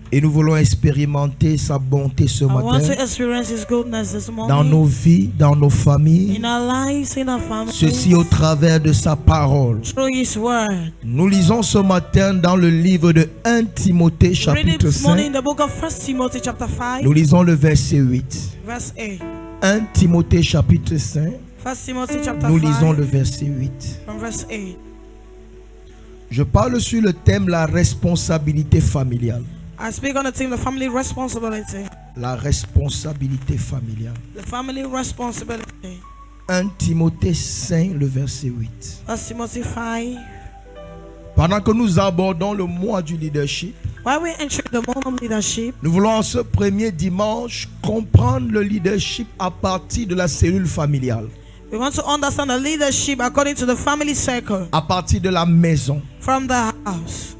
Et nous voulons expérimenter sa bonté ce matin dans nos vies, dans nos familles, ceci au travers de sa parole. Nous lisons ce matin dans le livre de 1 Timothée chapitre 5. Nous lisons le verset 8. 1 Timothée chapitre 5. Nous lisons le verset 8. Je parle sur le thème la responsabilité familiale. I speak on the theme, the family responsibility. La responsabilité familiale. The family responsibility. 1 Timothée 5, le verset 8. 1 Timothy 5. Pendant que nous abordons le mois du leadership, while we enter the month of leadership, nous voulons en ce premier dimanche comprendre le leadership à partir de la cellule familiale. We want to understand the leadership according to the family circle. À partir de la maison. From the house.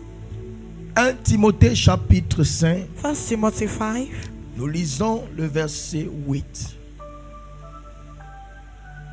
1 Timothée chapitre 5. 1 Timothy 5. Nous lisons le verset 8.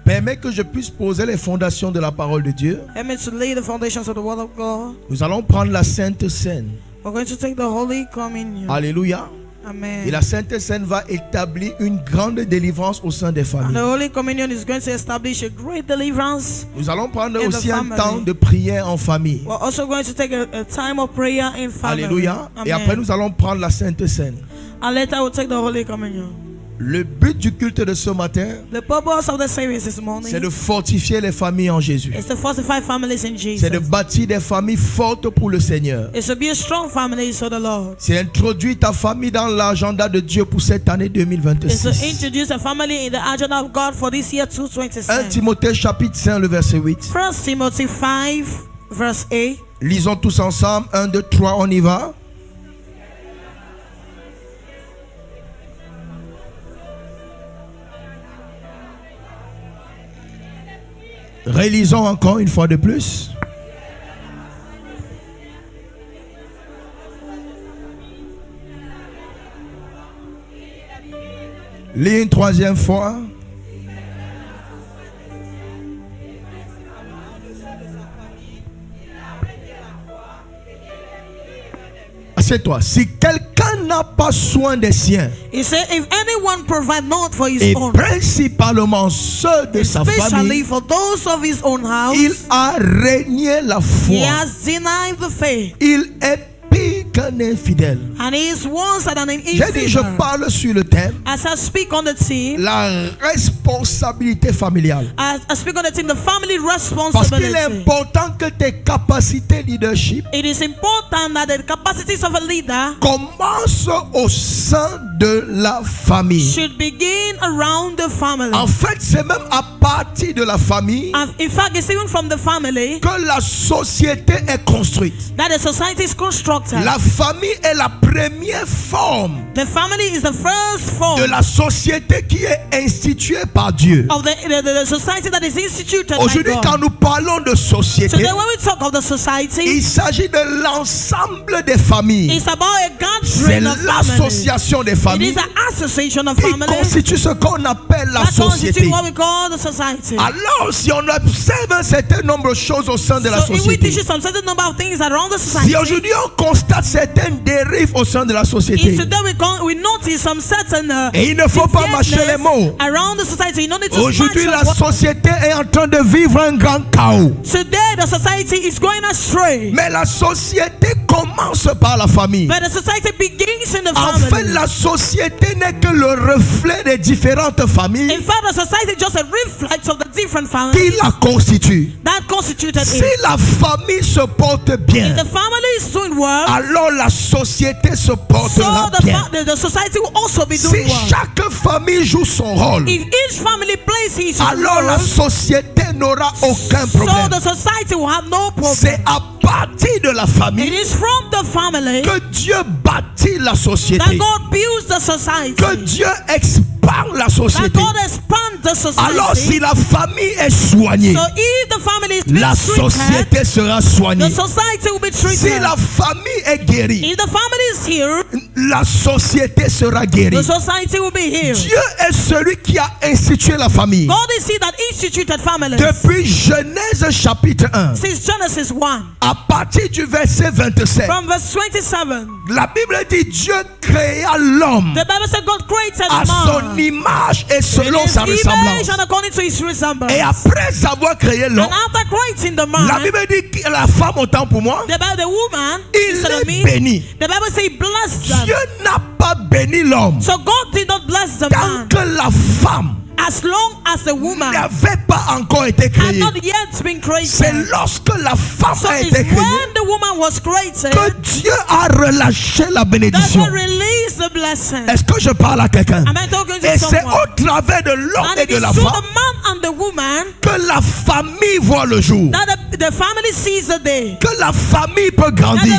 Permets que je puisse poser les fondations de la parole de Dieu. Help me to lay the foundations of the word of God. Nous allons prendre la Sainte Seine. We're going to take the Holy Communion. Alléluia. Amen. Et la Sainte Seine va établir une grande délivrance au sein des familles. And the Holy Communion is going to establish a great deliverance. Nous allons prendre aussi un temps de prière en famille. We're also going to take a time of prayer in family. Alléluia. Amen. Et après nous allons prendre la Sainte Seine. And later we'll take the Holy Communion. Le but du culte de ce matin, the purpose of the service this morning, c'est de fortifier les familles en Jésus. It's to fortify families in Jesus. C'est de bâtir des familles fortes pour le Seigneur. It's to be a strong family for the Lord. C'est introduire ta famille dans l'agenda de Dieu pour cette année 2026. It's to introduce a family in the agenda of God for this year 2026. 1 Timothée chapitre 5 le verset 8. 1 Timothy 5 verse 8. Lisons tous ensemble. 1, 2, 3, on y va. Relisons encore une fois de plus. Lis une troisième fois. Assieds-toi. Si quelqu'un n'a pas soin des siens, he said, if anyone provide not for his et own, principalement ceux de sa especially famille, for those of his own house, il a régné la foi. he has denied the faith. Il est pire qu'un infidèle. And he is worse than an J'ai dit, je infidel. parle sur le thème As I speak on the team, la responsabilité familiale. as I speak on the team, the family Parce qu'il responsibility. est important que tes capacités leadership It is important that the capacities of a leader commencent au sein de la famille. should begin around the family. En fait, c'est même à partir de la famille And in fact, it's even from the family que la société est construite. that the society is constructed. La famille est la première forme The family is the first form de la société qui est instituée par Dieu. of the society that is instituted by Aujourd'hui, quand God. nous parlons de société, Today, when we talk of the society, il s'agit de l'ensemble des familles. it's about a C'est gathering of families. l'association des It familles is an association of qui families constitue ce qu'on appelle la that société. constitute what we call the society. Alors, si on observe un certain nombre de choses au sein de la So if we société, teach you some certain number of things around the si society, aujourd'hui on constate certaines dérives au sein de la if société, today we notice some certain et il ne faut pas mâcher les mots. Around the society. You don't need to Aujourd'hui, la société est en train de vivre un grand chaos. Today, the society is going astray. Mais la société commence par la famille. But the society begins in the family. En fait, la société n'est que le reflet des différentes familles. In fact, the society is just a reflex of the different families qui la constituent. That constituted si it. la famille se porte bien, if the family is doing well, alors la société se portera bien. The society will also be doing si well. chaque famille joue son rôle, if each family plays his alors role, la société n'aura aucun problème. So the society will have no problem. C'est à partir de la famille It is from the family que Dieu bâtit la société. That God builds the society. Que Dieu expand la société. That God expands the society. Alors si la famille est soignée, so if the family is la société sera soignée. The society will be treated. Si la famille est guérie, if the family is healed, la société sera guérie. The society will be healed. Dieu est celui qui a institué la famille. God is he that instituted families. Depuis Genèse chapitre 1. Since Genesis 1. À partir du verset 27. From verse 27. La Bible dit Dieu créa l'homme. The Bible said God created à son image et selon sa ressemblance. And according to his resemblance. Et après avoir créé l'homme, la Bible dit que la femme autant pour moi, the woman, il est béni. The Bible says blessed them. Dieu n'a pas béni l'homme. So God did not bless the man. Tant que la femme as long as the woman n'avait pas encore été créée, c'est lorsque la femme a été créée que Dieu a relâché la bénédiction. Est-ce que je parle à quelqu'un? Et c'est au travers de l'homme et de la femme que la famille voit le jour, que la famille peut grandir.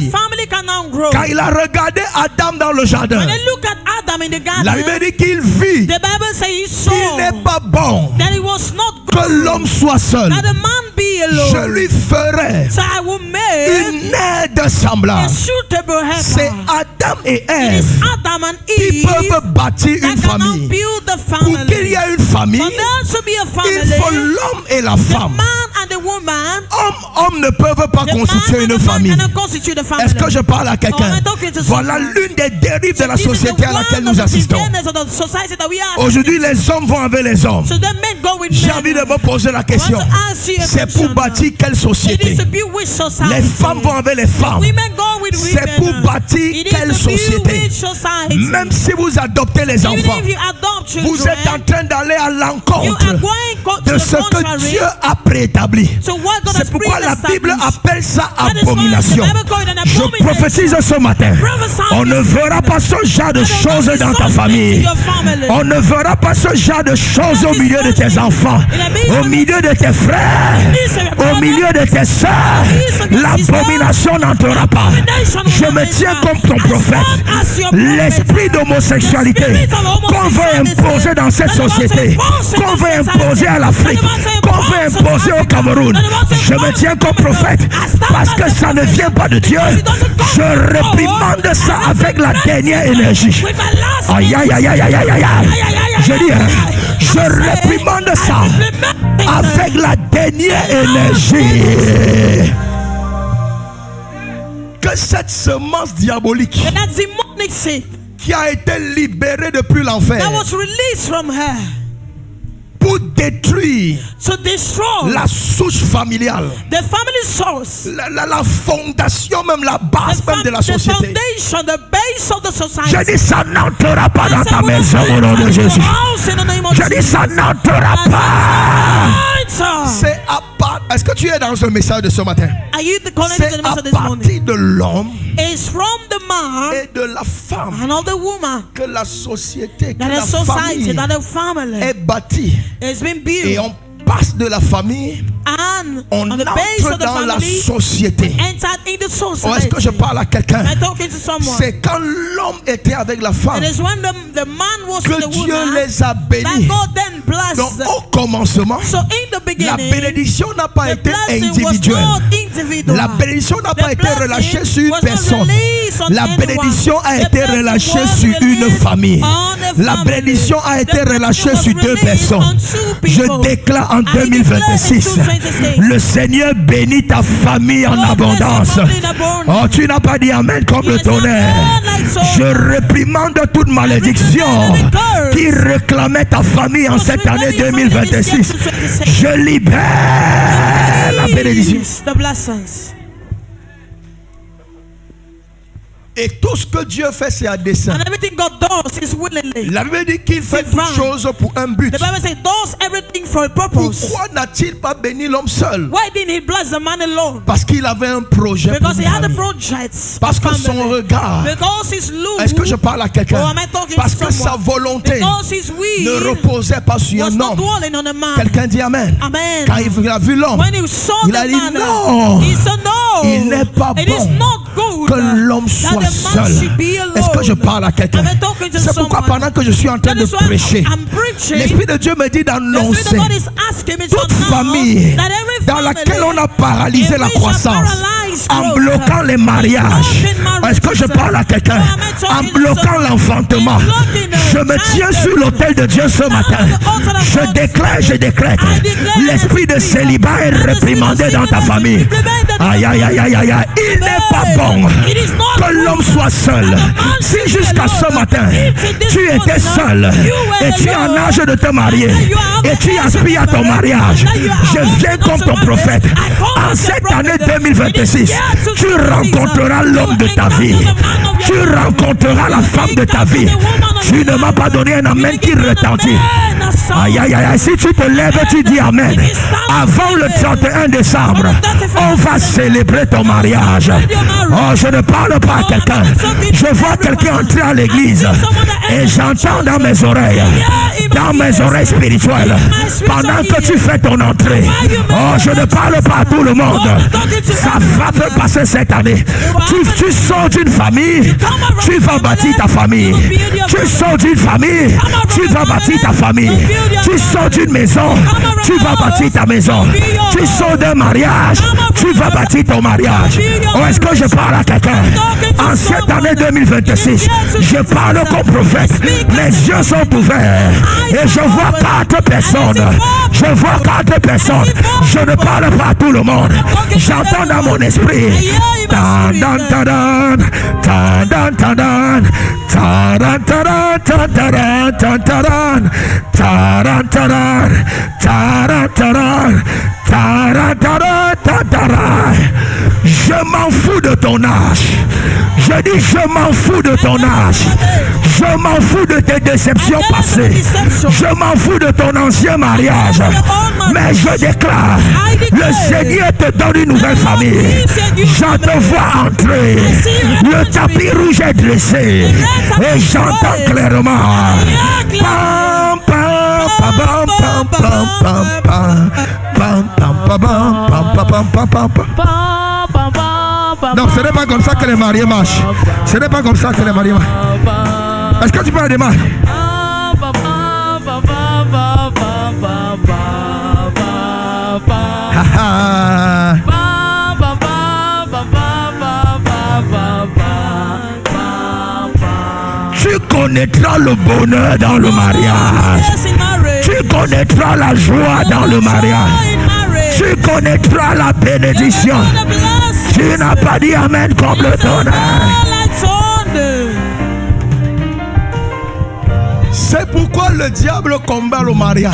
Quand il a regardé Adam dans le jardin, la Bible dit qu'il vit qu'il n'est pas bon que l'homme soit seul. Je lui ferai une aide semblable. C'est Adam et Ève qui peuvent bâtir une famille. Pour qu'il y ait une famille, il faut l'homme et la femme. Hommes ne peuvent pas constituer une famille. Est-ce que je parle à quelqu'un? Voilà l'une des dérives de la société à laquelle nous assistons. Aujourd'hui, les hommes vont avec les hommes. J'ai envie de me poser la question. C'est pour bâtir quelle société? Les femmes vont avec les femmes. C'est pour bâtir quelle société? Même si vous adoptez les enfants, vous êtes en train d'aller à l'encontre de ce que Dieu a préétabli. C'est pourquoi la Bible appelle ça abomination. Je prophétise ce matin, on ne verra pas ce genre de choses dans ta famille. On ne verra pas ce genre de choses au milieu de tes enfants, au milieu de tes frères, au milieu de tes soeurs. L'abomination n'entrera pas. Je me tiens comme ton prophète. L'esprit d'homosexualité qu'on veut imposer dans cette société, qu'on veut imposer à l'Afrique, qu'on veut imposer au Cameroun, je me tiens comme prophète parce que ça ne vient pas de Dieu. Je réprimande ça avec la dernière énergie. Aïe aïe aïe aïe aïe aïe aïe. Je dis, je réprimande ça avec la dernière énergie. Que cette semence diabolique qui a été libérée depuis l'enfer pour détruire la souche familiale, la fondation, même la base même de la société. Je dis ça n'entrera pas dans ta maison au nom de Jésus. Je dis ça n'entrera pas. C'est à part. Est-ce que tu es dans un message de ce matin? C'est à partir de l'homme et de la femme que la société, que la famille est bâtie. Et on passe de la famille, on entre dans la société. Oh, est-ce que je parle à quelqu'un? C'est quand l'homme était avec la femme que Dieu les a bénis. Donc au commencement, la bénédiction n'a pas été individuelle. La bénédiction n'a pas été relâchée sur une personne. La bénédiction a été relâchée sur une famille. La bénédiction a été relâchée sur deux personnes. Je déclare en 2026, le Seigneur bénit ta famille en abondance. Oh, tu n'as pas dit amen comme le tonnerre. Je réprimande toute malédiction qui réclamait ta famille en cette année 2026. Je libère la bénédiction. Et tout ce que Dieu fait, c'est à dessein. La Bible dit qu'il fait toutes choses pour un but. Pourquoi n'a-t-il pas béni l'homme seul? Parce qu'il avait un projet pour lui. Parce que son regard, est-ce que je parle à quelqu'un? Parce que sa volonté ne reposait pas sur un homme. Quelqu'un dit Amen. Quand il a vu l'homme, il a dit non, il n'est pas bon que l'homme soit seul. Est-ce que je parle à quelqu'un? C'est pourquoi pendant que je suis en train de prêcher, l'Esprit de Dieu me dit d'annoncer toute famille dans laquelle on a paralysé la croissance en bloquant les mariages. Est-ce que je parle à quelqu'un? En bloquant l'enfantement. Je me tiens sur l'autel de Dieu ce matin. Je décrète. L'esprit de célibat est réprimandé dans ta famille. Aïe, aïe, aïe, aïe, aïe. Il n'est pas bon que l'homme soit seul. Si jusqu'à ce matin tu étais seul et tu es en âge de te marier et tu aspires à ton mariage, je viens comme ton prophète. En cette année 2026, tu rencontreras l'homme de ta vie. Tu rencontreras la femme de ta vie. Tu ne m'as pas donné un amen qui retentit. Aïe, aïe, aïe. Si tu te lèves, tu dis amen. Avant le 31 décembre, on va célébrer ton mariage. Oh, je ne parle pas à quelqu'un. Je vois quelqu'un entrer à l'église et j'entends dans mes oreilles spirituelles, pendant que tu fais ton entrée. Oh, je ne parle pas à tout le monde. Ça va te passer cette année. Tu sors d'une famille, tu vas bâtir ta famille. Tu sors d'une famille, tu vas bâtir ta famille. Tu sors d'une maison, tu vas bâtir ta maison. Tu sors d'un mariage, tu vas bâtir ton mariage. Oh, est-ce que je parle à quelqu'un? En cette année 2026, je parle comme prophète. Mes yeux sont ouverts et je vois 4 personnes. Je vois 4 personnes. Je ne parle pas à tout le monde. J'entends dans mon esprit. Je m'en fous de ton âge. Je dis je m'en fous de ton âge. Je m'en fous de tes déceptions passées. Je m'en fous de ton ancien mariage. Mais je déclare, le Seigneur te donne une nouvelle famille. Je te vois entrer. Le tapis rouge est dressé. Et j'entends clairement. Pam, pam, pam, pam, pam, pam, pam, pam, pam, pam, pam, pam, pam. Non, ce n'est pas comme ça que les mariés marchent. Ce n'est pas comme ça que les mariés marchent. Est-ce que tu peux démarrer? Tu connaîtras le bonheur dans le mariage. Tu connaîtras la joie dans le mariage. Tu connaîtras la bénédiction. Tu n'as pas dit amen comme le tonnerre. C'est pourquoi le diable combat le mariage.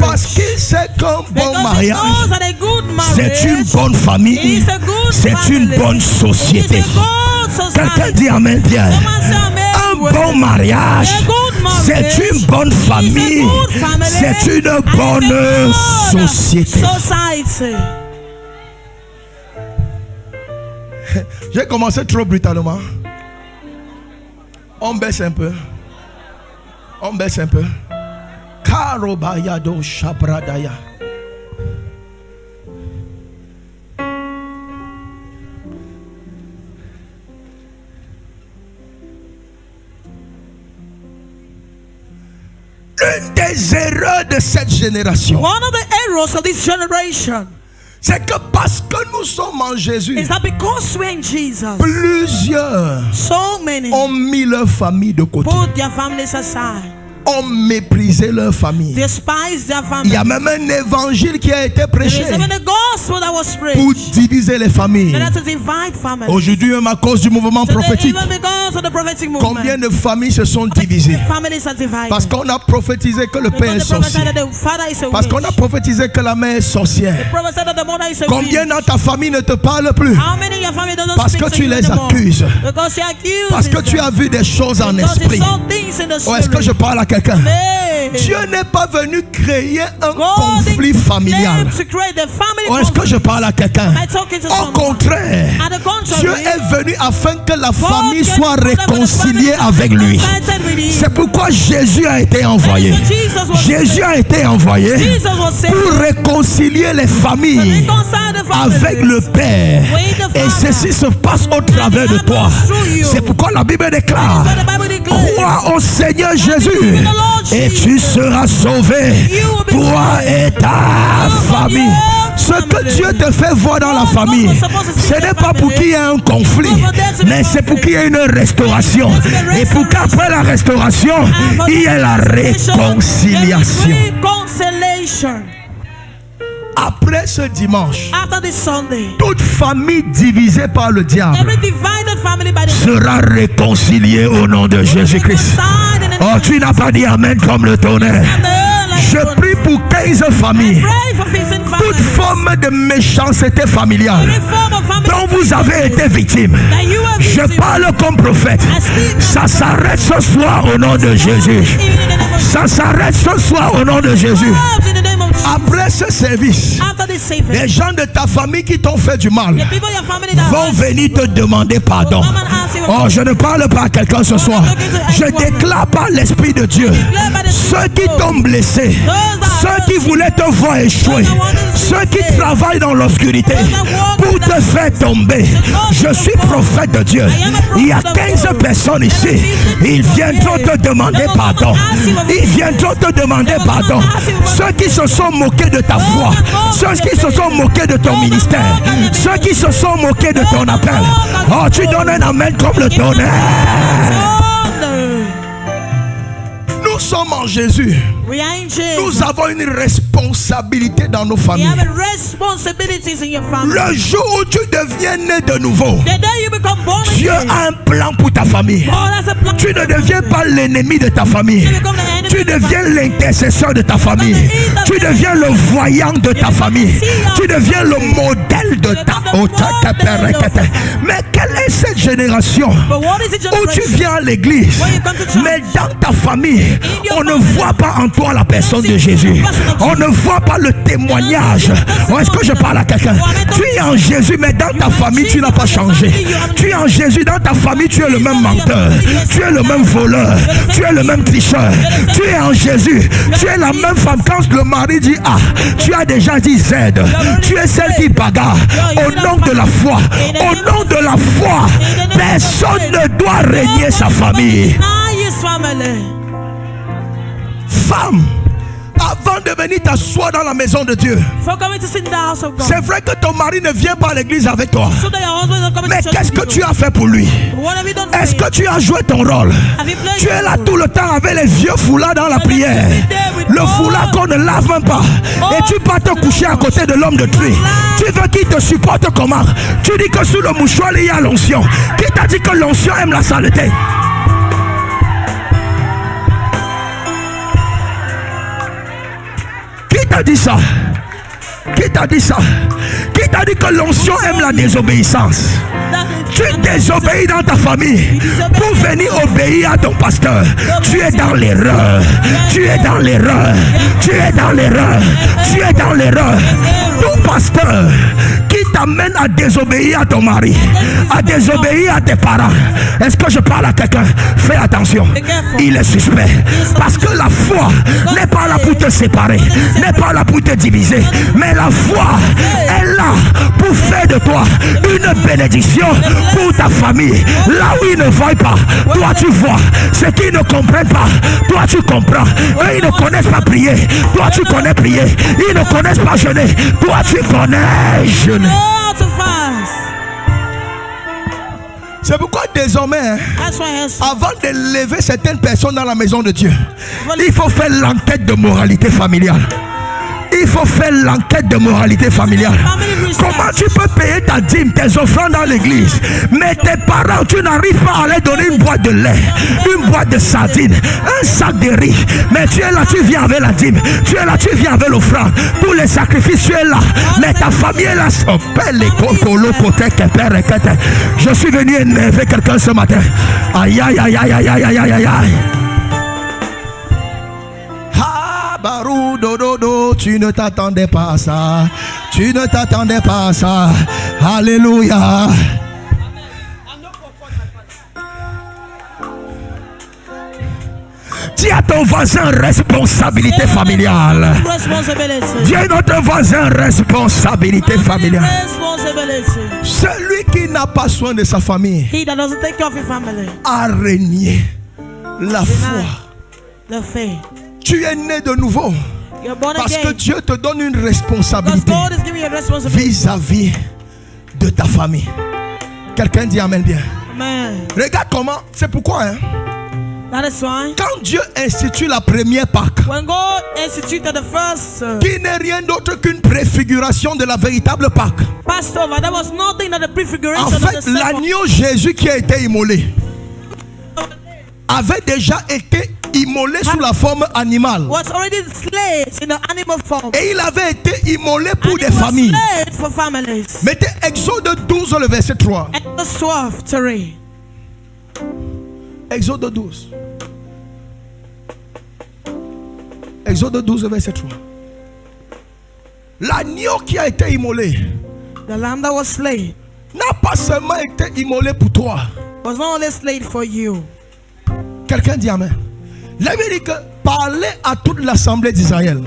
Parce qu'il sait qu'un bon mariage, c'est une bonne famille, c'est une bonne société. Quelqu'un dit amen bien. Un bon mariage, c'est une bonne famille, c'est une bonne société. J'ai commencé trop brutalement. On baisse un peu. On baisse un peu. Karobayado Shabradaya. Une des erreurs de cette génération. One of the errors of this generation. C'est que parce que nous sommes en Jésus, plusieurs ont mis leur famille de côté. Put their families aside. ont méprisé leur famille. Il y a même un évangile qui a été prêché pour diviser les familles. Aujourd'hui, même à cause du mouvement prophétique, combien de familles se sont divisées? Parce qu'on a prophétisé que le père est sorcier. Parce qu'on a prophétisé que la mère est sorcière. Combien dans ta famille ne te parle plus? Parce que tu les accuses. Parce que tu as vu des choses en esprit. Ou est-ce que je parle à quelqu'un? Dieu n'est pas venu créer un conflit familial. Ou est-ce que je parle à quelqu'un? Au contraire, Dieu est venu afin que la famille soit réconciliée avec lui. C'est pourquoi Jésus a été envoyé. Jésus a été envoyé pour réconcilier les familles avec le Père. Et ceci se passe au travers de toi. C'est pourquoi la Bible déclare: crois au Seigneur Jésus et tu seras sauvé, toi et ta famille. Ce que Dieu te fait voir dans la famille, ce n'est pas pour qu'il y ait un conflit, mais c'est pour qu'il y ait une restauration. Et pour qu'après la restauration, il y ait la réconciliation. Après ce dimanche, toute famille divisée par le diable sera réconciliée au nom de Jésus-Christ. Oh, tu n'as pas dit amen comme le tonnerre. Je prie pour 15 familles. Toute forme de méchanceté familiale dont vous avez été victime, je parle comme prophète. Ça s'arrête ce soir au nom de Jésus. Ça s'arrête ce soir au nom de Jésus. Après ce service, les gens de ta famille qui t'ont fait du mal vont venir te demander pardon. Oh, je ne parle pas à quelqu'un ce soir. Je déclare par l'Esprit de Dieu, ceux qui t'ont blessé, ceux qui voulaient te voir échouer, ceux qui travaillent dans l'obscurité pour te faire tomber. Je suis prophète de Dieu. Il y a 15 personnes ici. Ils viendront te demander pardon. Ils viendront te demander pardon. Ceux qui se sont moqués de ta foi, ceux qui se sont moqués de ton ministère, ceux qui se sont moqués de ton appel. Oh, tu donnes un amen comme le tonnerre. Nous sommes en Jésus. Nous avons une responsabilité dans nos familles. Le jour où tu deviens né de nouveau, Dieu a un plan pour ta famille. Tu ne deviens pas l'ennemi de ta famille. Tu deviens l'intercesseur de ta famille. Tu deviens le voyant de ta famille. Tu deviens le modèle de ta famille. Mais quelle est cette génération où tu viens à l'église, mais dans ta famille, on ne voit pas en toi la personne de Jésus. On ne voit pas le témoignage. Est-ce que je parle à quelqu'un? Tu es en Jésus, mais dans ta famille, tu n'as pas changé. Tu es en Jésus, dans ta famille, tu es le même menteur. Tu es le même voleur. Tu es le même tricheur. Tu es en Jésus. Tu es la même femme. Quand le mari dit A, tu as déjà dit Z. Tu es celle qui bagarre. Au nom de la foi. Au nom de la foi, personne ne doit régner sa famille. Femme, avant de venir t'asseoir dans la maison de Dieu, c'est vrai que ton mari ne vient pas à l'église avec toi, mais qu'est-ce que tu as fait pour lui? Est-ce que tu as joué ton rôle? Tu es là tout le temps avec les vieux foulards dans la prière, le foulard qu'on ne lave même pas, et tu pars te coucher à côté de l'homme de Dieu. Tu veux qu'il te supporte comment? Tu dis que sous le mouchoir il y a l'onction. Qui t'a dit que l'onction aime la saleté? Qui t'a dit ça? Qui t'a dit ça? Qui t'a dit que l'onction aime la désobéissance? Tu désobéis dans ta famille pour venir obéir à ton pasteur. Tu es dans l'erreur. Tu es dans l'erreur. Tu es dans l'erreur. Tu es dans l'erreur. Ton pasteur qui t'amène à désobéir à ton mari, à désobéir à tes parents. Est-ce que je parle à quelqu'un? Fais attention. Il est suspect. Parce que la foi n'est pas là pour te séparer, n'est pas là pour te diviser, mais la foi est là pour faire de toi une bénédiction pour ta famille. Là où ils ne voient pas, toi tu vois. Ceux qui ne comprennent pas, toi tu comprends. Eux ils ne connaissent pas prier, toi tu connais prier. Ils ne connaissent pas jeûner, toi tu connais jeûner. C'est pourquoi désormais, avant de lever certaines personnes dans la maison de Dieu, il faut faire l'enquête de moralité familiale. Il faut faire l'enquête de moralité familiale. Comment tu peux payer ta dîme, tes offrandes dans l'église, mais tes parents, tu n'arrives pas à leur donner une boîte de lait, une boîte de sardines, un sac de riz. Mais tu es là, tu viens avec la dîme. Tu es là, tu viens avec l'offrande. Tous les sacrifices, tu es là. Mais ta famille est là. Je suis venu énerver quelqu'un ce matin. Aïe, aïe, aïe, aïe, aïe, aïe, aïe, aïe, aïe. Barou, do, tu ne t'attendais pas à ça. Tu ne t'attendais pas à ça. Alléluia. Dis à ton voisin responsabilité familiale. Dis à notre voisin responsabilité familiale. Celui qui n'a pas soin de sa famille a régné la foi. Tu es né de nouveau parce que Dieu te donne une responsabilité vis-à-vis de ta famille. Quelqu'un dit amen bien. Amen. Regarde comment, c'est pourquoi quand Dieu institue la première Pâque, qui n'est rien d'autre qu'une préfiguration de la véritable Pâque. En fait, l'agneau Jésus qui a été immolé avait déjà été immolé sous la forme animale. Et il avait été immolé pour des familles. Mettez Exode 12 le verset 3. Exode 12. Exode 12 verset 3. L'agneau qui a été immolé n'a pas seulement été immolé pour toi. Quelqu'un dit amen. L'Amérique parlait à toute l'assemblée d'Israël.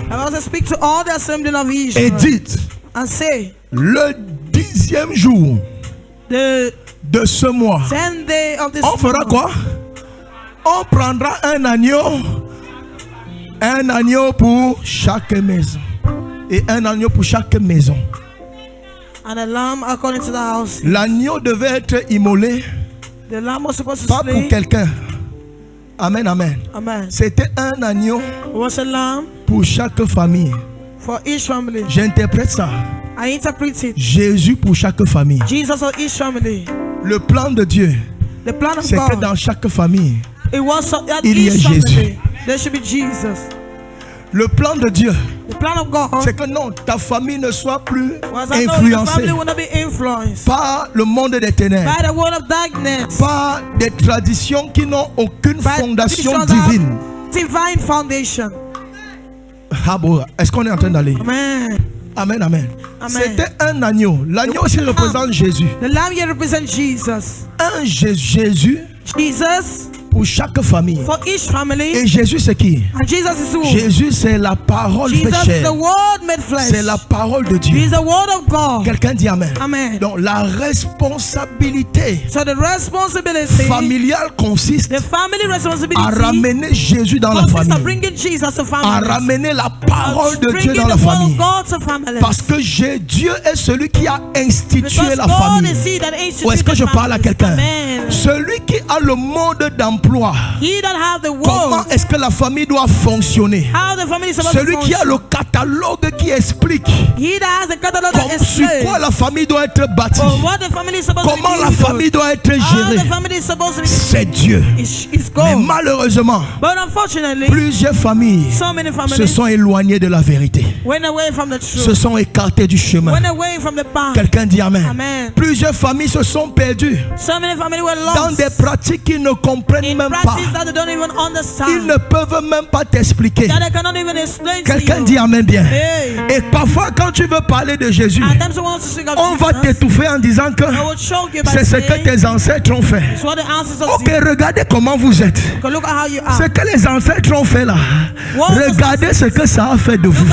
Et dites, le 10e jour de ce mois, on fera quoi? On prendra un agneau pour chaque maison. Et un agneau pour chaque maison. L'agneau devait être immolé pas pour quelqu'un. Amen, amen. C'était un agneau pour chaque famille. J'interprète ça. Jésus pour chaque famille. Le plan de Dieu, c'est que dans chaque famille, il y a Jésus. Le plan de Dieu, c'est que non, ta famille ne soit plus influencée par le monde des ténèbres, par des traditions qui n'ont aucune fondation divine. Est-ce qu'on est en train d'aller? Amen, amen. C'était un agneau. L'agneau aussi représente Jésus. Un Jésus pour chaque famille. Et Jésus c'est qui? Jésus c'est la parole faite chair. C'est la parole de Dieu. Quelqu'un dit amen. Donc la responsabilité familiale consiste à ramener Jésus dans la famille, à ramener la parole de Dieu dans la famille. Parce que Dieu est celui qui a institué la famille. Ou est-ce que je parle à quelqu'un? Celui qui a le mode d'emploi. Comment est-ce que la famille doit fonctionner? Celui qui a le catalogue qui explique sur quoi la famille doit être bâtie, comment la famille doit être gérée, c'est Dieu. Mais malheureusement, plusieurs familles se sont éloignées de la vérité, se sont écartées du chemin. Quelqu'un dit amen. Plusieurs familles se sont perdues dans des pratiques qu'ils ne comprennent même pas. Ils ne peuvent même pas t'expliquer. Quelqu'un dit amen bien. Et parfois quand tu veux parler de Jésus, on va t'étouffer en disant que c'est ce que tes ancêtres ont fait. Ok, regardez comment vous êtes. Ce que les ancêtres ont fait là, regardez ce que ça a fait de vous.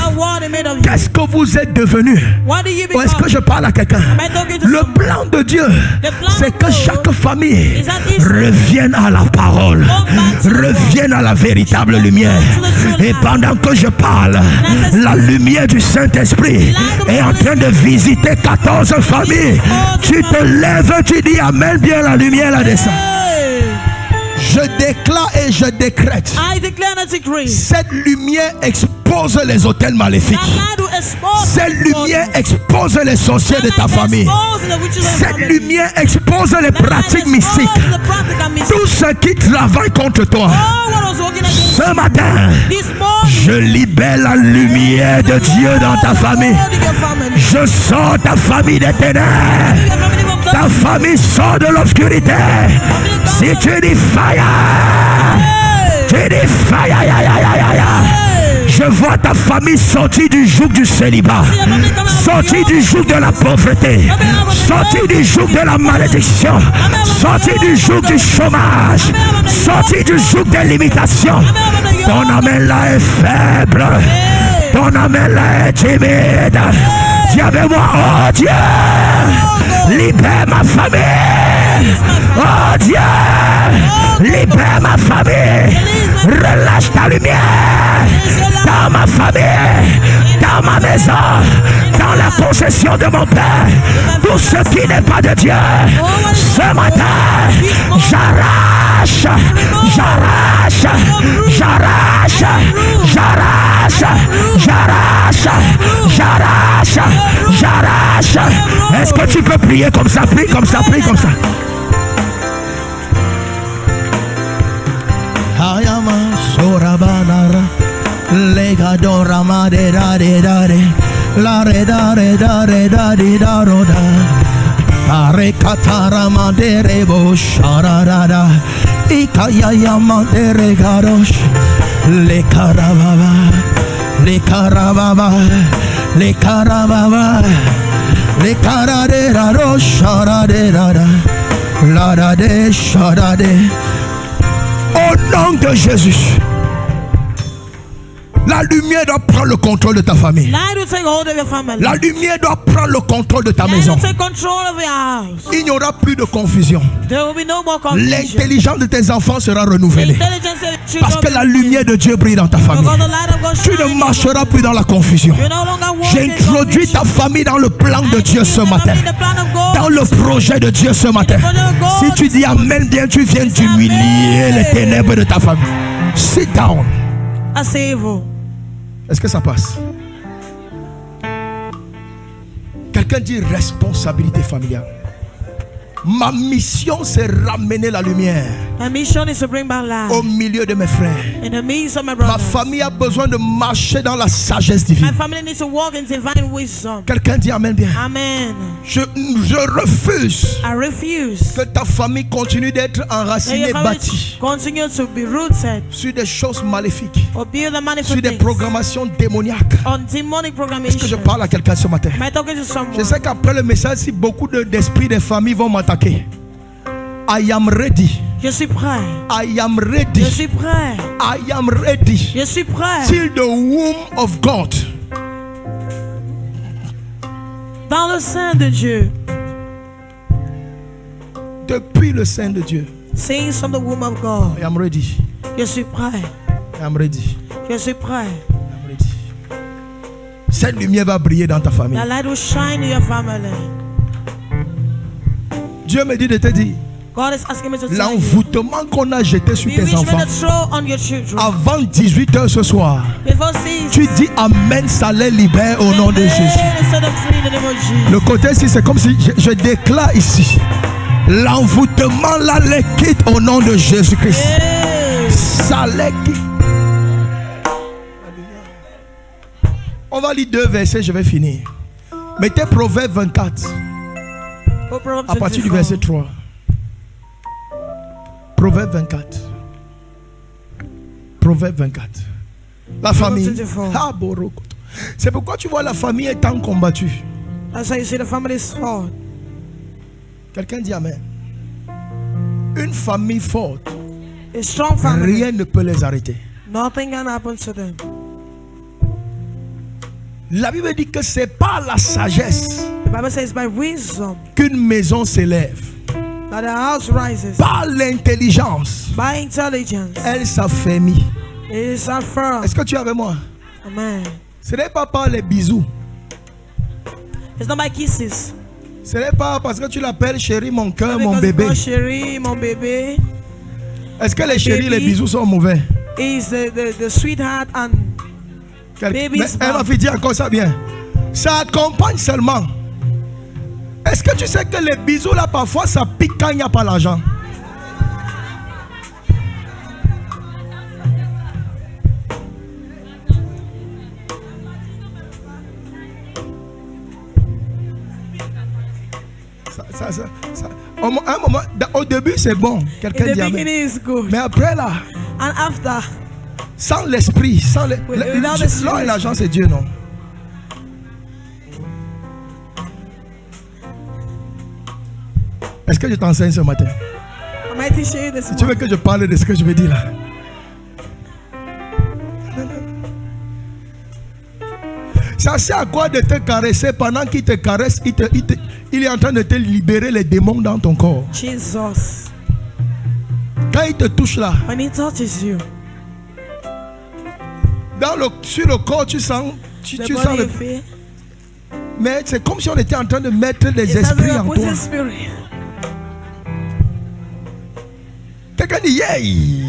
Qu'est-ce que vous êtes devenu? Ou est-ce que je parle à quelqu'un? Le plan de Dieu, c'est que chaque famille famille reviennent à la parole, reviennent à la véritable lumière. Et pendant que je parle, la lumière du Saint-Esprit est en train de visiter 14 familles. Tu te lèves, tu dis amen, bien la lumière là descend. Je déclare et je décrète. Cette lumière expose les hôtels maléfiques. Cette lumière expose les sorciers de ta famille. Cette lumière expose les pratiques mystiques. Tous ceux qui travaillent contre toi. Ce matin, je libère la lumière de Dieu dans ta famille. Je sors ta famille des ténèbres. Ta famille sort de l'obscurité. Si tu dis fire, tu dis fire, je vois ta famille sortir du joug du célibat, sortir du joug de la pauvreté, sortir du joug de la malédiction, sortir du joug du chômage, sortir du joug des limitations. Ton amen là est faible, ton amen là est timide. Dis avec moi, oh Dieu, libère ma famille. Oh Dieu, libère ma famille. Relâche ta lumière dans ma famille, dans ma maison, dans la possession de mon Père. Tout ce qui n'est pas de Dieu, ce matin, j'arrache, j'arrache, j'arrache, j'arrache, j'arrache, j'arrache, j'arrache. Est-ce que tu peux prier comme ça? Prie comme ça, prie comme ça. Ayama sorabanara legadora madere dare la redare dare dare daroda arekatara madere bosharada ikaya madere garosh le karababa le karababa le karababa le karade rosharade dada la de sharade. Au nom de Jésus, la lumière doit prendre le contrôle de ta famille. La lumière doit prendre le contrôle de ta maison. Il n'y aura plus de confusion. L'intelligence de tes enfants sera renouvelée. Parce que la lumière de Dieu brille dans ta famille. Tu ne marcheras plus dans la confusion. J'introduis ta famille dans le plan de Dieu ce matin. Dans le projet de Dieu ce matin. Si tu dis amen bien, tu viens d'humilier les ténèbres de ta famille. Sit down. Est-ce que ça passe? Quelqu'un dit responsabilité familiale. Ma mission, c'est ramener la lumière. My mission is to bring back life au milieu de mes frères. In the midst of my Ma famille a besoin de marcher dans la sagesse divine. My family needs to walk in divine wisdom. Quelqu'un dit amen bien. Amen. Je refuse. I refuse que ta famille continue d'être enracinée, bâtie continue to be rooted sur des choses maléfiques, sur des things, programmations démoniaques. on demonic programmation. Est-ce que je parle à quelqu'un ce matin? Am I talking to someone? Je sais qu'après le message, si beaucoup d'esprits des familles vont m'attaquer, I am ready. Je suis prêt. I am ready. Je suis prêt. I am ready. Je suis prêt. Till the womb of God. Dans le sein de Dieu. Depuis le sein de Dieu. Since from the womb of God. I am ready. Je suis prêt. I am ready. Je suis prêt. I am ready. Cette lumière va briller dans ta famille. The light will shine in your family. Dieu me dit de te dire, l'envoûtement qu'on a jeté sur tes enfants avant 18h ce soir, tu dis amen, ça les libère au nom de Jésus. Le côté ici, c'est comme si je déclare ici, l'envoûtement là les quitte au nom de Jésus-Christ. Ça les quitte. On va lire 2 versets, je vais finir. Mettez Proverbe 24. À partir du verset 3. Proverbe 24. Proverbe 24. La famille. C'est pourquoi tu vois la famille étant combattue. Quelqu'un dit amen. Une famille forte, rien ne peut les arrêter. Nothing can happen to them. La Bible dit que c'est par la sagesse The Bible says by wisdom qu'une maison s'élève. But the house rises. Par l'intelligence. By intelligence. Elle s'affermit. It is affirmed. Est-ce que tu es avec moi? Amen. Ce n'est pas par les bisous. It's not by kisses. Ce n'est pas parce que tu l'appelles chérie, mon cœur, mon bébé. Chérie, mon bébé. Est-ce que les chéris, les bisous sont mauvais? Is the sweetheart and babies. Elle m'a fait dire encore ça bien. Ça accompagne seulement. Est-ce que tu sais que les bisous là parfois ça pique quand il n'y a pas l'argent? Un moment, au début c'est bon, quelqu'un dit amen. Mais après là, and after, sans l'esprit, sans l'or et l'argent c'est Dieu, non? Est-ce que je t'enseigne ce matin? Si tu veux que je parle de ce que je veux dire là. Ça sert à quoi de te caresser pendant qu'il te caresse, il est en train de te libérer les démons dans ton corps. Jesus. Quand il te touche là, when he touches you, sur le corps tu sens, tu sens le... Mais c'est comme si on était en train de mettre les esprits en toi. Quelqu'un dit yeah. Yeah.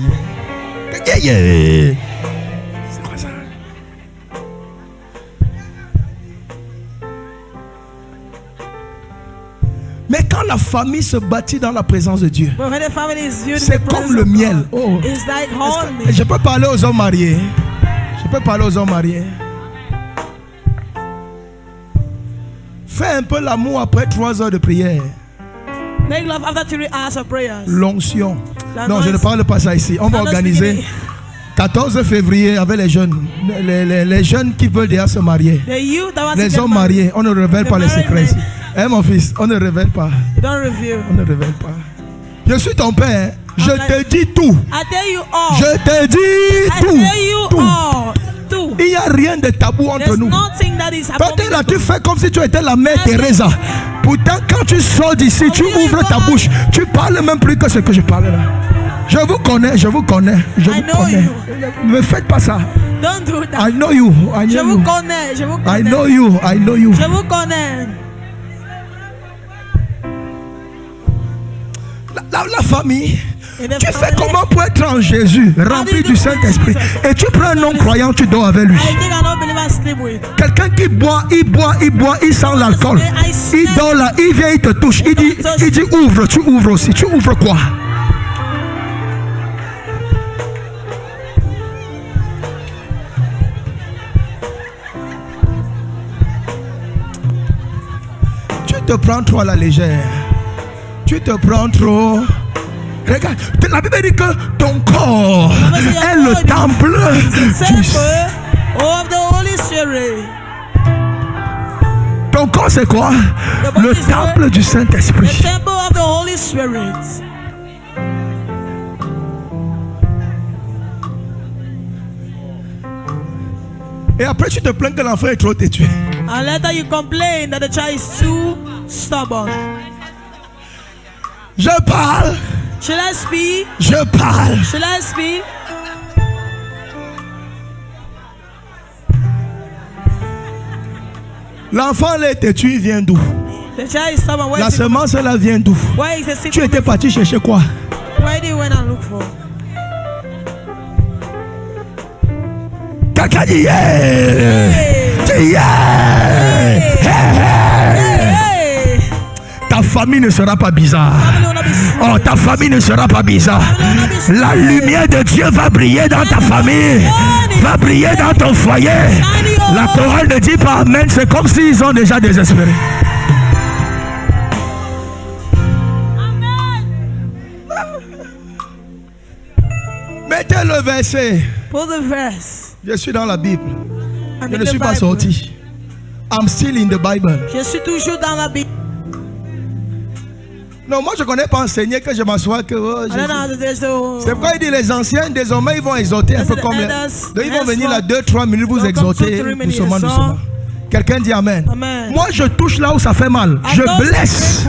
C'est quoi ça? Mais quand la famille se bâtit dans la présence de Dieu, c'est comme le miel. Oh. Je peux parler aux hommes mariés. Fais un peu l'amour après 3 heures de prière. Make love after 3 hours of prayers. L'onction. Non, je ne parle pas ça ici. On va organiser 14 février avec les jeunes. Les jeunes qui veulent déjà se marier. Les hommes mariés. On ne révèle pas les secrets ici. Mon fils, on ne révèle pas. On ne révèle pas. Je suis ton père. Je te dis tout. Je te dis tout. Il n'y a rien de tabou entre nous. Peut-être là, tu fais comme si tu étais la mère Teresa. Pourtant, quand tu sors d'ici, tu ouvres ta bouche. Tu parles même plus que ce que je parle là. Je vous connais. Ne me faites pas ça. Don't do that. I know you. Je vous connais. I know you. Je vous connais. La famille. Tu fais comment pour être en Jésus, rempli du Saint-Esprit, et tu prends un non-croyant, tu dors avec lui. Quelqu'un qui boit, il sent l'alcool. Il dort là, il vient, il te touche. Il dit ouvre, tu ouvres aussi. Tu ouvres quoi? Tu te prends trop à la légère. Tu te prends trop. Regarde, la Bible dit que ton corps est le temple Ton corps c'est quoi? Le temple du Saint-Esprit. Et après tu te plains que l'enfant est trop têtu. And later you complain that the child is too stubborn. Je parle. Should I speak? Je parle. Should I speak? L'enfant là têtu, il vient d'où? The child is stubborn. La semence là vient d'où? Tu étais parti chercher quoi? Where do you went and look for? Quelqu'un dit yeah. Ta famille ne sera pas bizarre. Oh, ta famille ne sera pas bizarre. La lumière de Dieu va briller dans ta famille. Va briller dans ton foyer. La chorale ne dit pas amen. C'est comme s'ils ont déjà désespéré. Mettez le verset. Je suis dans la Bible. Je ne suis pas sorti. I'm still in the Bible. Je suis toujours dans la Bible. Non, moi je ne connais pas enseigner que je m'assois que... c'est pourquoi il dit les anciens, désormais ils vont exhorter un peu comme les... Donc ils vont venir là 2-3 minutes vous exhorter doucement. Quelqu'un dit amen. Moi je touche là où ça fait mal. Je blesse.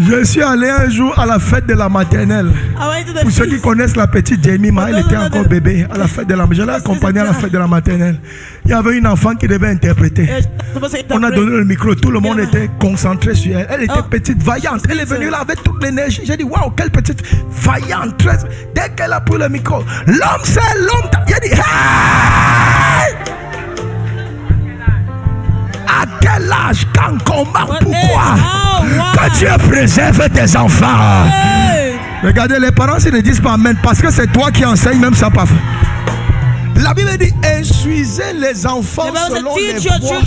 Je suis allé un jour à la fête de la maternelle. Pour ceux qui connaissent la petite Jamie, elle était encore bébé à la fête de la maternelle. Je l'ai accompagnée à la fête de la maternelle. Il y avait une enfant qui devait interpréter. On a donné le micro, tout le monde était concentré sur elle. Elle était petite, vaillante. Elle est venue là avec toute l'énergie. J'ai dit, waouh, quelle petite vaillante. Dès qu'elle a pris le micro, l'homme c'est l'homme. J'ai dit, hey! À quel âge, quand, comment, pourquoi que Dieu préserve tes enfants? Regardez, les parents ils ne disent pas amen parce que c'est toi qui enseignes, même ça pas fait. La Bible dit, instruisez les enfants selon les voies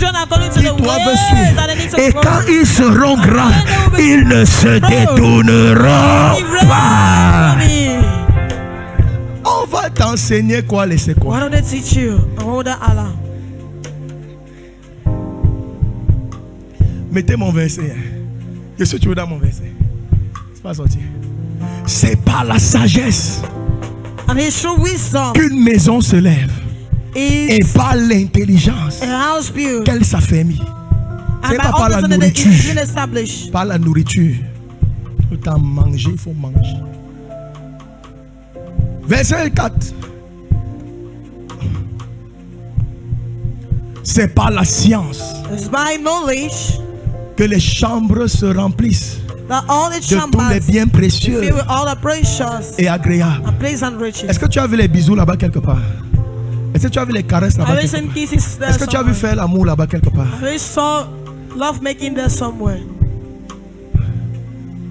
qu'ils doivent suivre. Et quand ils seront grands, ils ne se détourneront pas. On va t'enseigner quoi, laisser quoi. Mettez mon verset. Je suis toujours dans mon verset. C'est pas sorti. C'est par la sagesse qu'une maison se lève. Et par l'intelligence qu'elle s'affermit. C'est pas par la nourriture. Par la nourriture. Il faut manger, il faut manger. Verset 4. C'est par la science que les chambres se remplissent de tous les biens précieux et agréables. Est-ce que tu as vu les bisous là-bas quelque part? Est-ce que tu as vu les caresses là-bas quelque part? Est-ce que tu as vu faire l'amour là-bas quelque part?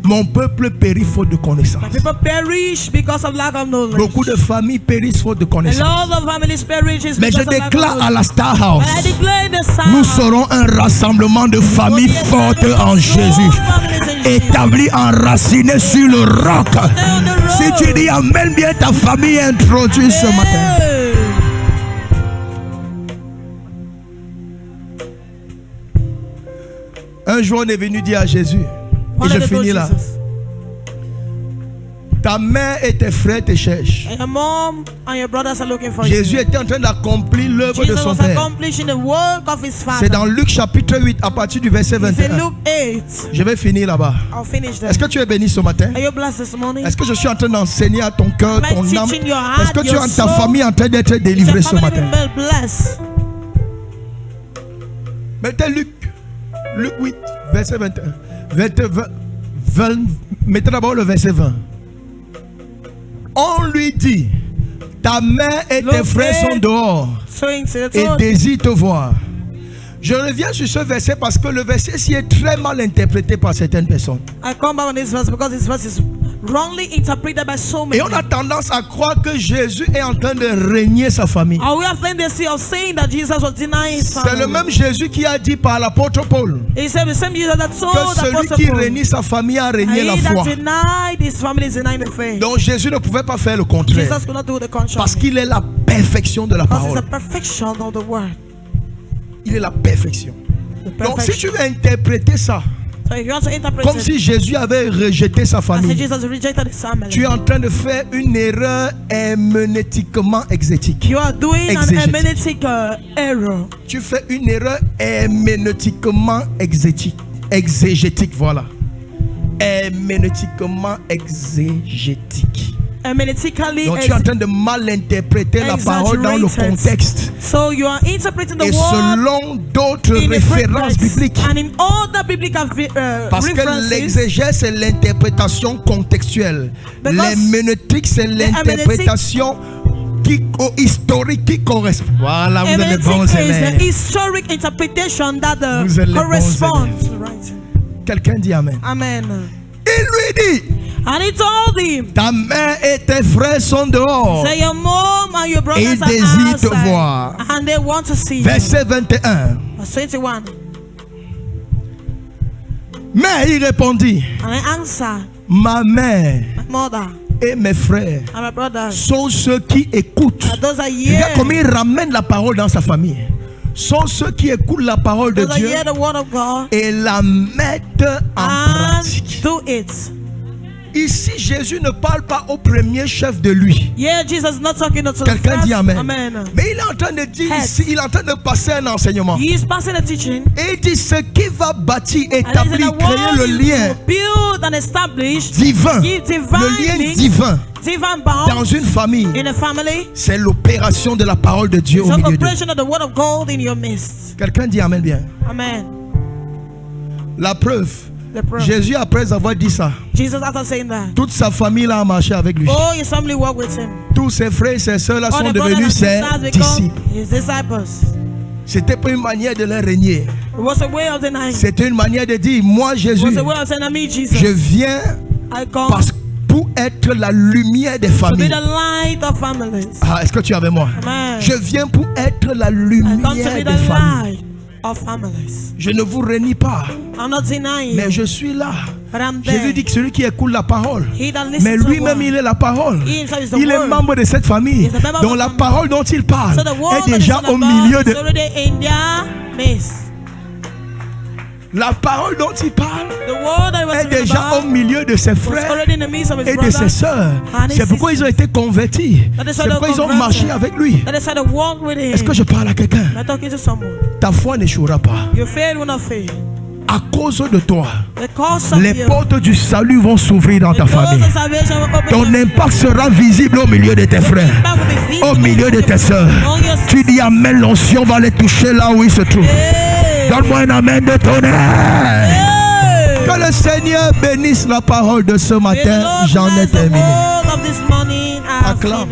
Mon peuple périt faute de connaissance. Beaucoup de familles périssent faute de connaissance. Mais je déclare à la Star House, nous serons un rassemblement de familles fortes en Jésus, établies, enracinées sur le roc. Si tu dis amen, bien ta famille est introduite ce matin. Un jour on est venu dire à Jésus, et je finis là. Ta mère et tes frères te cherchent. Jésus était en train d'accomplir l'œuvre de son Père. C'est dans Luc chapitre 8 à partir du verset 21. Je vais finir là-bas. Est-ce que tu es béni ce matin? Est-ce que je suis en train d'enseigner à ton cœur, ton âme? Est-ce que tu es ta famille en train d'être délivrée ce matin? Mettez Luc 8 verset 21. Mettez d'abord le verset 20. On lui dit, ta mère et tes frères sont dehors et désirent te voir. Je reviens sur ce verset parce que le verset s'y est très mal interprété par certaines personnes. Et on a tendance à croire que Jésus est en train de régner sa famille. C'est le même Jésus qui a dit par l'apôtre Paul que celui qui régnit sa famille a régné la foi. Donc Jésus ne pouvait pas faire le contraire parce qu'il est la perfection de la parole. Il est la perfection. Donc si tu veux interpréter ça comme si Jésus avait rejeté sa famille, tu es en train de faire une erreur herméneutiquement exégétique. Tu fais une erreur herméneutiquement exégétique, voilà. Herméneutiquement exégétique. Donc tu es en train de mal interpréter la parole dans le contexte et selon d'autres références bibliques. Parce que l'exégèse c'est l'interprétation contextuelle. L'herméneutique c'est l'interprétation historique qui correspond. Voilà, vous êtes les bons élèves. Vous êtes les bons élèves. Quelqu'un dit amen. Amen. Il lui dit, and he told him, ta mère et tes frères sont dehors. Say your mom and your brothers et ils désirent te voir. And they want to see Verset 21. Verse 21. Mais il répondit, and I answered, ma mère, my mother, et mes frères and my brothers sont ceux qui écoutent. Regarde comment il ramène la parole dans sa famille. Sont ceux qui écoutent la parole de Dieu et la mettent en pratique. Ici, Jésus ne parle pas au premier chef de lui. Yeah, Jesus not talking to Quelqu'un dit amen. Amen. Mais il est en train de dire ici, il est en train de passer un enseignement. He is passing a teaching. Et il dit ce qui va bâtir, établir, créer le lien build and establish divin, le lien divin dans une famille, c'est l'opération de la parole de Dieu au milieu d'eux. Quelqu'un dit amen bien. Amen. La preuve. Jésus, après avoir dit ça, toute sa famille là a marché avec lui. Tous ses frères et ses soeurs là sont devenus ses disciples. C'était pas une manière de leur régner. C'était une manière de dire, moi Jésus, je viens pour être la lumière des familles. Ah, est-ce que tu es avec moi? Je viens pour être la lumière des familles. Je ne vous renie pas, mais je suis là. Jésus dit que celui qui écoute la parole, mais lui-même il est la parole. Il est membre de cette famille. Donc la parole dont il parle est déjà au milieu de... La parole dont il parle est déjà au milieu de ses frères et de ses sœurs. C'est pourquoi ils ont été convertis. C'est pourquoi ils ont marché avec lui. Est-ce que je parle à quelqu'un? Ta foi n'échouera pas. À cause de toi, les portes du salut vont s'ouvrir dans ta famille. Ton impact sera visible au milieu de tes frères, au milieu de tes sœurs. Tu dis amen, l'onction va les toucher là où ils se trouvent. Donne-moi un amen de tonnerre. Que le Seigneur bénisse la parole de ce matin. J'en ai terminé. Acclame.